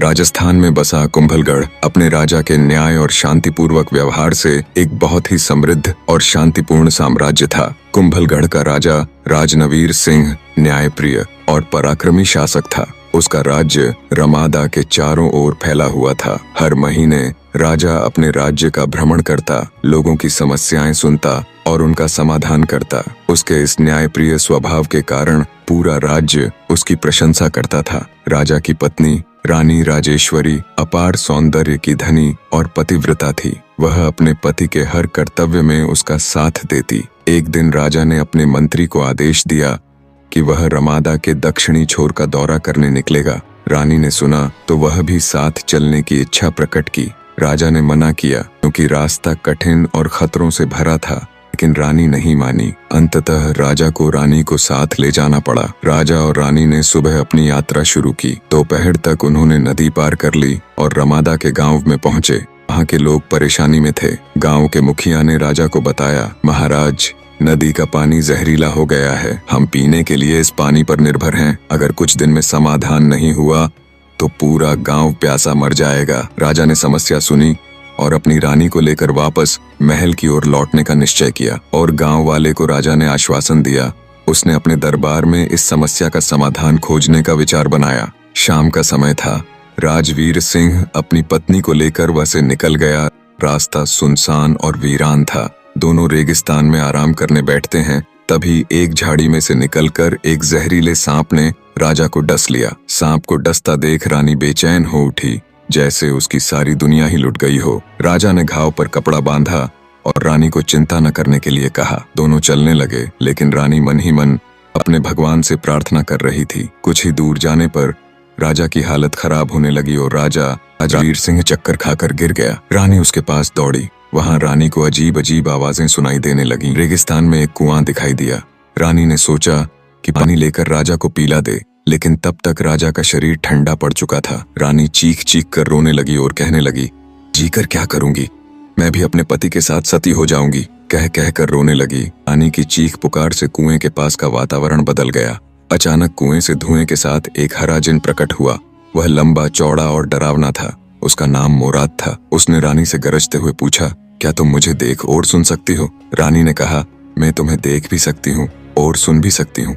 राजस्थान में बसा कुंभलगढ़ अपने राजा के न्याय और शांतिपूर्वक व्यवहार से एक बहुत ही समृद्ध और शांतिपूर्ण साम्राज्य था। कुंभलगढ़ का राजा राजनवीर सिंह न्यायप्रिय और पराक्रमी शासक था। उसका राज्य रमादा के चारों ओर फैला हुआ था। हर महीने राजा अपने राज्य का भ्रमण करता, लोगों की समस्याएं सुनता और उनका समाधान करता। उसके इस न्यायप्रिय स्वभाव के कारण पूरा राज्य उसकी प्रशंसा करता था। राजा की पत्नी रानी राजेश्वरी अपार सौंदर्य की धनी और पतिव्रता थी। वह अपने पति के हर कर्तव्य में उसका साथ देती। एक दिन राजा ने अपने मंत्री को आदेश दिया कि वह रमादा के दक्षिणी छोर का दौरा करने निकलेगा। रानी ने सुना तो वह भी साथ चलने की इच्छा प्रकट की। राजा ने मना किया क्योंकि रास्ता कठिन और खतरों से भरा था, लेकिन रानी नहीं मानी। अंततः राजा को रानी को साथ ले जाना पड़ा। राजा और रानी ने सुबह अपनी यात्रा शुरू की। दोपहर तक उन्होंने नदी पार कर ली और रमादा के गांव में पहुंचे। वहां के लोग परेशानी में थे। गांव के मुखिया ने राजा को बताया, महाराज, नदी का पानी जहरीला हो गया है। हम पीने के लिए इस पानी पर निर्भर हैं। अगर कुछ दिन में समाधान नहीं हुआ तो पूरा गांव प्यासा मर जाएगा। राजा ने समस्या सुनी और अपनी रानी को लेकर वापस महल की ओर लौटने का निश्चय किया और गांव वाले को राजा ने आश्वासन दिया। उसने अपने दरबार में इस समस्या का समाधान खोजने का विचार बनाया। शाम का समय था। राजवीर सिंह अपनी पत्नी को लेकर वहां से निकल गया। रास्ता सुनसान और वीरान था। दोनों रेगिस्तान में आराम करने बैठते हैं, तभी एक झाड़ी में से निकलकर एक जहरीले सांप ने राजा को डस लिया। सांप को डसता देख रानी बेचैन हो उठी, जैसे उसकी सारी दुनिया ही लुट गई हो। राजा ने घाव पर कपड़ा बांधा और रानी को चिंता न करने के लिए कहा। दोनों चलने लगे, लेकिन रानी मन ही मन अपने भगवान से प्रार्थना कर रही थी। कुछ ही दूर जाने पर राजा की हालत खराब होने लगी और राजा राजवीर सिंह चक्कर खाकर गिर गया। रानी उसके पास दौड़ी। वहां रानी को अजीब अजीब आवाजें सुनाई देने लगी। रेगिस्तान में एक कुआं दिखाई दिया। रानी ने सोचा कि पानी लेकर राजा को पिला दे, लेकिन तब तक राजा का शरीर ठंडा पड़ चुका था। रानी चीख चीख कर रोने लगी और कहने लगी, जीकर क्या करूंगी, मैं भी अपने पति के साथ सती हो जाऊंगी। कह कह कर रोने लगी। रानी की चीख पुकार से कुएं के पास का वातावरण बदल गया। अचानक कुएं से धुएं के साथ एक हरा जिन प्रकट हुआ। वह लंबा, चौड़ा और डरावना था। उसका नाम मोराद था। उसने रानी से गरजते हुए पूछा, क्या तुम मुझे देख और सुन सकती हो? रानी ने कहा, मैं तुम्हें देख भी सकती हूँ और सुन भी सकती हूँ।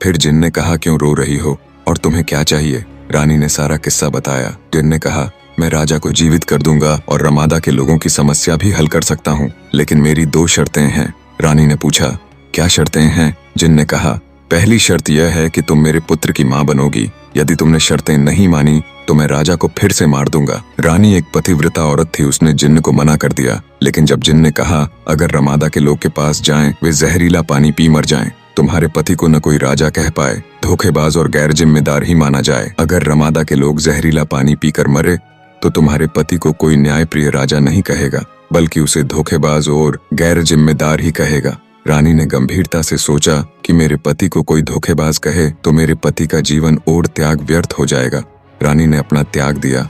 फिर जिन ने कहा, क्यों रो रही हो और तुम्हें क्या चाहिए? रानी ने सारा किस्सा बताया। जिन ने कहा, मैं राजा को जीवित कर दूंगा और रमादा के लोगों की समस्या भी हल कर सकता हूँ, लेकिन मेरी 2 शर्तें हैं। रानी ने पूछा, क्या शर्तें हैं? जिन ने कहा, पहली शर्त यह है कि तुम मेरे पुत्र की माँ बनोगी। यदि तुमने शर्तें नहीं मानी तो मैं राजा को फिर से मार दूंगा। रानी एक पतिव्रता औरत थी। उसने जिन्न को मना कर दिया, लेकिन जब जिन्न ने कहा, अगर रमादा के लोग के पास जाएं, वे जहरीला पानी पी मर जाएं, तुम्हारे पति को न कोई राजा कह पाए, धोखेबाज और गैर जिम्मेदार ही माना जाए। अगर रमादा के लोग जहरीला पानी पीकर मरे तो तुम्हारे पति को कोई न्यायप्रिय राजा नहीं कहेगा, बल्कि उसे धोखेबाज और गैर जिम्मेदार ही कहेगा। रानी ने गंभीरता से सोचा कि मेरे पति को कोई धोखेबाज कहे तो मेरे पति का जीवन और त्याग व्यर्थ हो जाएगा। रानी ने अपना त्याग दिया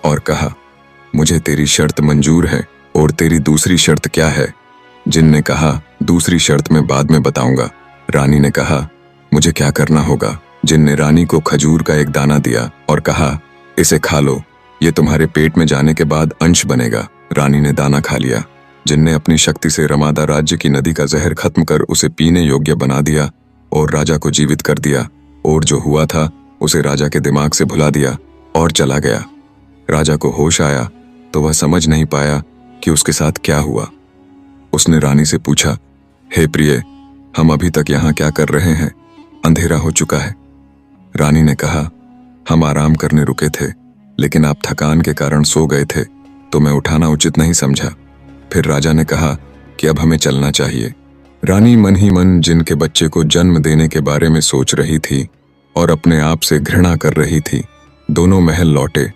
और कहा, मुझे तेरी शर्त मंजूर है, और तेरी दूसरी शर्त क्या है? जिन ने कहा, दूसरी शर्त मैं बाद में बताऊंगा। रानी ने कहा, मुझे क्या करना होगा? जिन ने रानी को खजूर का एक दाना दिया और कहा, इसे खा लो, ये तुम्हारे पेट में जाने के बाद अंश बनेगा। रानी ने दाना खा लिया। जिन ने अपनी शक्ति से रमादा राज्य की नदी का जहर खत्म कर उसे पीने योग्य बना दिया और राजा को जीवित कर दिया, और जो हुआ था उसे राजा के दिमाग से भुला दिया और चला गया। राजा को होश आया तो वह समझ नहीं पाया कि उसके साथ क्या हुआ। उसने रानी से पूछा, हे प्रिय, हम अभी तक यहाँ क्या कर रहे हैं? अंधेरा हो चुका है। रानी ने कहा, हम आराम करने रुके थे, लेकिन आप थकान के कारण सो गए थे तो मैं उठाना उचित नहीं समझा। फिर राजा ने कहा कि अब हमें चलना चाहिए। रानी मन ही मन जिन के बच्चे को जन्म देने के बारे में सोच रही थी और अपने आप से घृणा कर रही थी। दोनों महल लौटे।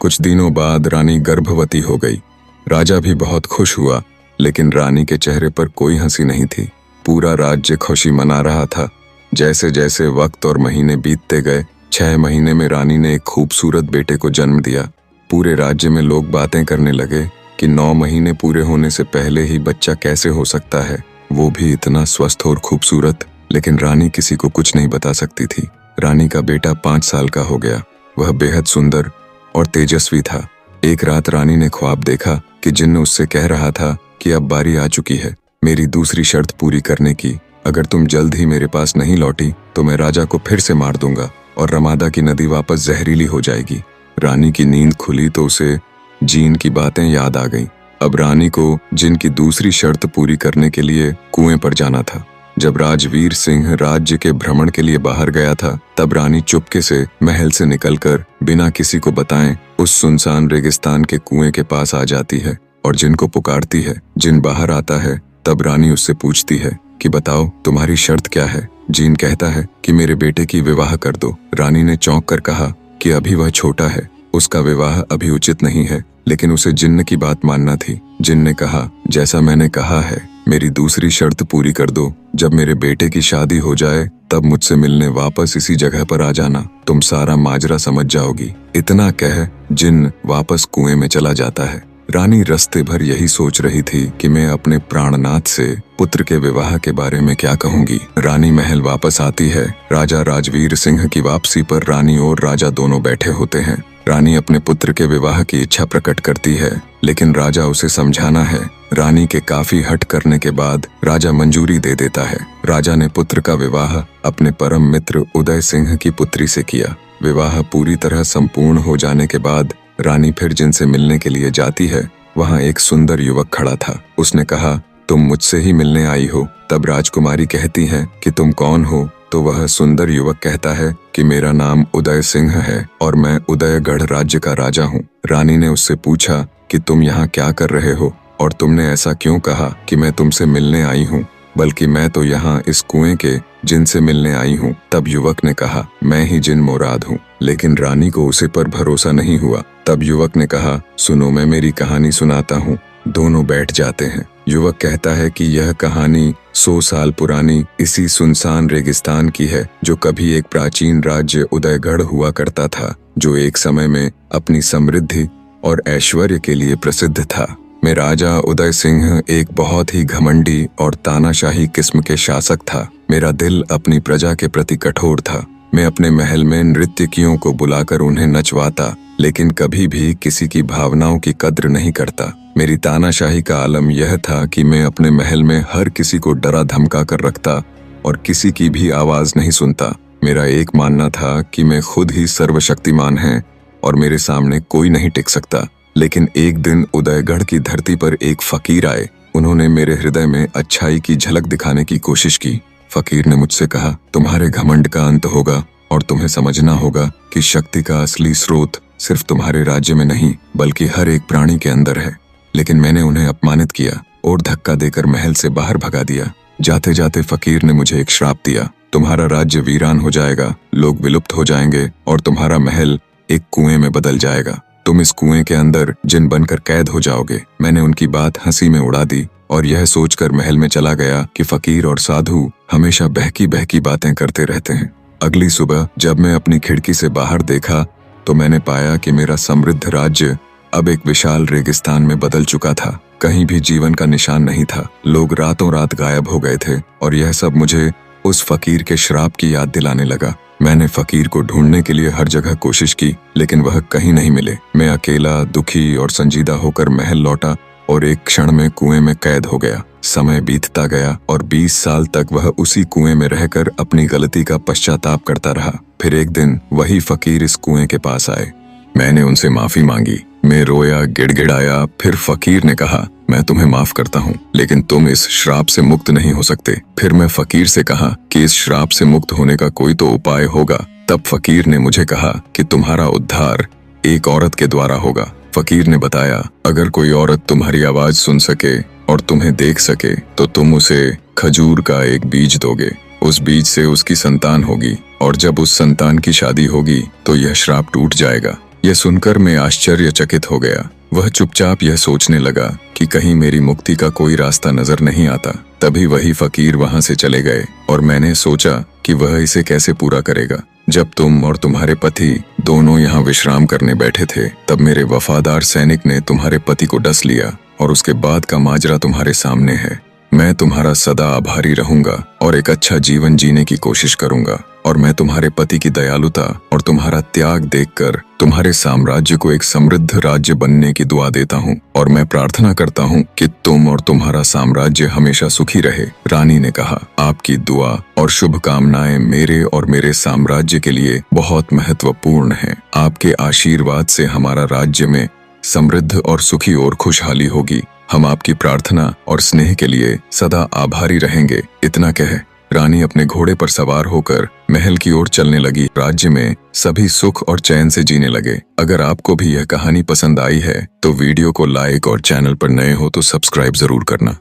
कुछ दिनों बाद रानी गर्भवती हो गई। राजा भी बहुत खुश हुआ, लेकिन रानी के चेहरे पर कोई हंसी नहीं थी। पूरा राज्य खुशी मना रहा था। जैसे जैसे वक्त और महीने बीतते गए, 6 महीने में रानी ने एक खूबसूरत बेटे को जन्म दिया। पूरे राज्य में लोग बातें करने लगे कि 9 महीने पूरे होने से पहले ही बच्चा कैसे हो सकता है, वो भी इतना स्वस्थ और खूबसूरत। लेकिन रानी किसी को कुछ नहीं बता सकती थी। रानी का बेटा 5 साल का हो गया। वह बेहद सुंदर और तेजस्वी था। एक रात रानी ने ख्वाब देखा कि जिन्न उससे कह रहा था कि अब बारी आ चुकी है मेरी दूसरी शर्त पूरी करने की। अगर तुम जल्द ही मेरे पास नहीं लौटी तो मैं राजा को फिर से मार दूंगा और रमादा की नदी वापस जहरीली हो जाएगी। रानी की नींद खुली तो उसे जीन की बातें याद आ गईं। अब रानी को जिन की दूसरी शर्त पूरी करने के लिए कुएं पर जाना था। जब राजवीर सिंह राज्य के भ्रमण के लिए बाहर गया था तब रानी चुपके से महल से निकलकर बिना किसी को बताएं उस सुनसान रेगिस्तान के कुएं के पास आ जाती है और जिन को पुकारती है। जिन बाहर आता है तब रानी उससे पूछती है कि बताओ तुम्हारी शर्त क्या है। जीन कहता है कि मेरे बेटे की विवाह कर दो। रानी ने चौंक कर कहा कि अभी वह छोटा है, उसका विवाह अभी उचित नहीं है, लेकिन उसे जिन्न की बात मानना थी। जिन्न ने कहा जैसा मैंने कहा है मेरी दूसरी शर्त पूरी कर दो। जब मेरे बेटे की शादी हो जाए तब मुझसे मिलने वापस इसी जगह पर आ जाना, तुम सारा माजरा समझ जाओगी। इतना कह जिन्न वापस कुएं में चला जाता है। रानी रास्ते भर यही सोच रही थी कि मैं अपने प्राणनाथ से पुत्र के विवाह के बारे में क्या कहूंगी। रानी महल वापस आती है। राजा राजवीर सिंह की वापसी पर रानी और राजा दोनों बैठे होते हैं। रानी अपने पुत्र के विवाह की इच्छा प्रकट करती है, लेकिन राजा उसे समझाना है। रानी के काफी हट करने के बाद राजा मंजूरी दे देता है। राजा ने पुत्र का विवाह अपने परम मित्र उदय सिंह की पुत्री से किया। विवाह पूरी तरह संपूर्ण हो जाने के बाद रानी फिर जिनसे मिलने के लिए जाती है। वहाँ एक सुंदर युवक खड़ा था। उसने कहा तुम मुझसे ही मिलने आई हो। तब राजकुमारी कहती है कि तुम कौन हो? तो वह सुंदर युवक कहता है कि मेरा नाम उदय सिंह है और मैं उदयगढ़ राज्य का राजा हूँ। रानी ने उससे पूछा कि तुम यहाँ क्या कर रहे हो और तुमने ऐसा क्यों कहा कि मैं तुमसे मिलने आई हूँ, बल्कि मैं तो यहाँ इस कुएं के जिन से मिलने आई हूँ। तब युवक ने कहा मैं ही जिन मुराद हूँ, लेकिन रानी को उसे पर भरोसा नहीं हुआ। तब युवक ने कहा सुनो मैं मेरी कहानी सुनाता हूँ। दोनों बैठ जाते हैं। युवक कहता है कि यह कहानी 100 साल पुरानी इसी सुनसान रेगिस्तान की है, जो कभी एक प्राचीन राज्य उदयगढ़ हुआ करता था, जो एक समय में अपनी समृद्धि और ऐश्वर्य के लिए प्रसिद्ध था। मैं राजा उदय सिंह एक बहुत ही घमंडी और तानाशाही किस्म के शासक था। मेरा दिल अपनी प्रजा के प्रति कठोर था। मैं अपने महल में नृत्यकियों को बुलाकर उन्हें नचवाता, लेकिन कभी भी किसी की भावनाओं की कद्र नहीं करता। मेरी तानाशाही का आलम यह था कि मैं अपने महल में हर किसी को डरा धमका कर रखता और किसी की भी आवाज नहीं सुनता। मेरा एक मानना था कि मैं खुद ही सर्वशक्तिमान है और मेरे सामने कोई नहीं टिक सकता। लेकिन एक दिन उदयगढ़ की धरती पर एक फकीर आए। उन्होंने मेरे हृदय में अच्छाई की झलक दिखाने की कोशिश की। फकीर ने मुझसे कहा तुम्हारे घमंड का अंत होगा और तुम्हें समझना होगा कि शक्ति का असली स्रोत सिर्फ तुम्हारे राज्य में नहीं बल्कि हर एक प्राणी के अंदर है। लेकिन मैंने उन्हें अपमानित किया और धक्का देकर महल से बाहर भगा दिया। जाते जाते फकीर ने मुझे एक श्राप दिया, तुम्हारा राज्य वीरान हो जाएगा, लोग विलुप्त हो जाएंगे और तुम्हारा महल एक कुएं में बदल जाएगा। तुम इस कुएं के अंदर जिन बनकर कैद हो जाओगे। मैंने उनकी बात हंसी में उड़ा दी और यह सोचकर महल में चला गया कि फकीर और साधु हमेशा बहकी बहकी बातें करते रहते हैं। अगली सुबह जब मैं अपनी खिड़की से बाहर देखा तो मैंने पाया कि मेरा समृद्ध राज्य अब एक विशाल रेगिस्तान में बदल चुका था। कहीं भी जीवन का निशान नहीं था। लोग रातों रात गायब हो गए थे और यह सब मुझे उस फकीर के श्राप की याद दिलाने लगा। मैंने फकीर को ढूंढने के लिए हर जगह कोशिश की, लेकिन वह कहीं नहीं मिले। मैं अकेला, दुखी और संजीदा होकर महल लौटा और एक क्षण में कुएं में कैद हो गया। समय बीतता गया और 20 साल तक वह उसी कुएं में रहकर अपनी गलती का पश्चाताप करता रहा। फिर एक दिन वही फकीर इस कुएं के पास आए। मैंने उनसे माफी मांगी। मैं रोया, गिड़गिड़ाया। फिर फकीर ने कहा मैं तुम्हें माफ करता हूँ, लेकिन तुम इस श्राप से मुक्त नहीं हो सकते। फिर मैं फकीर से कहा कि इस श्राप से मुक्त होने का कोई तो उपाय होगा। तब फकीर ने मुझे कहा कि तुम्हारा उद्धार एक औरत के द्वारा होगा। फकीर ने बताया अगर कोई औरत तुम्हारी आवाज सुन सके और तुम्हें देख सके तो तुम उसे खजूर का एक बीज दोगे। उस बीज से उसकी संतान होगी और जब उस संतान की शादी होगी तो यह श्राप टूट जाएगा। यह सुनकर मैं आश्चर्यचकित हो गया। वह चुपचाप यह सोचने लगा कि कहीं मेरी मुक्ति का कोई रास्ता नजर नहीं आता। तभी वही फकीर वहां से चले गए और मैंने सोचा कि वह इसे कैसे पूरा करेगा। जब तुम और तुम्हारे पति दोनों यहाँ विश्राम करने बैठे थे तब मेरे वफादार सैनिक ने तुम्हारे पति को डस लिया और उसके बाद का माजरा तुम्हारे सामने है। मैं तुम्हारा सदा आभारी रहूंगा और एक अच्छा जीवन जीने की कोशिश करूंगा। और मैं तुम्हारे पति की दयालुता और तुम्हारा त्याग देखकर तुम्हारे साम्राज्य को एक समृद्ध राज्य बनने की दुआ देता हूँ। और मैं प्रार्थना करता हूँ कि तुम और तुम्हारा साम्राज्य हमेशा सुखी रहे। रानी ने कहा, आपकी दुआ और शुभकामनाएं मेरे और मेरे साम्राज्य के लिए बहुत महत्वपूर्ण हैं। आपके आशीर्वाद से हमारा राज्य में समृद्ध और सुखी और खुशहाली होगी। हम आपकी प्रार्थना और स्नेह के लिए सदा आभारी रहेंगे। इतना कह रानी अपने घोड़े पर सवार होकर महल की ओर चलने लगी। राज्य में सभी सुख और चैन से जीने लगे। अगर आपको भी यह कहानी पसंद आई है तो वीडियो को लाइक और चैनल पर नए हो तो सब्सक्राइब जरूर करना।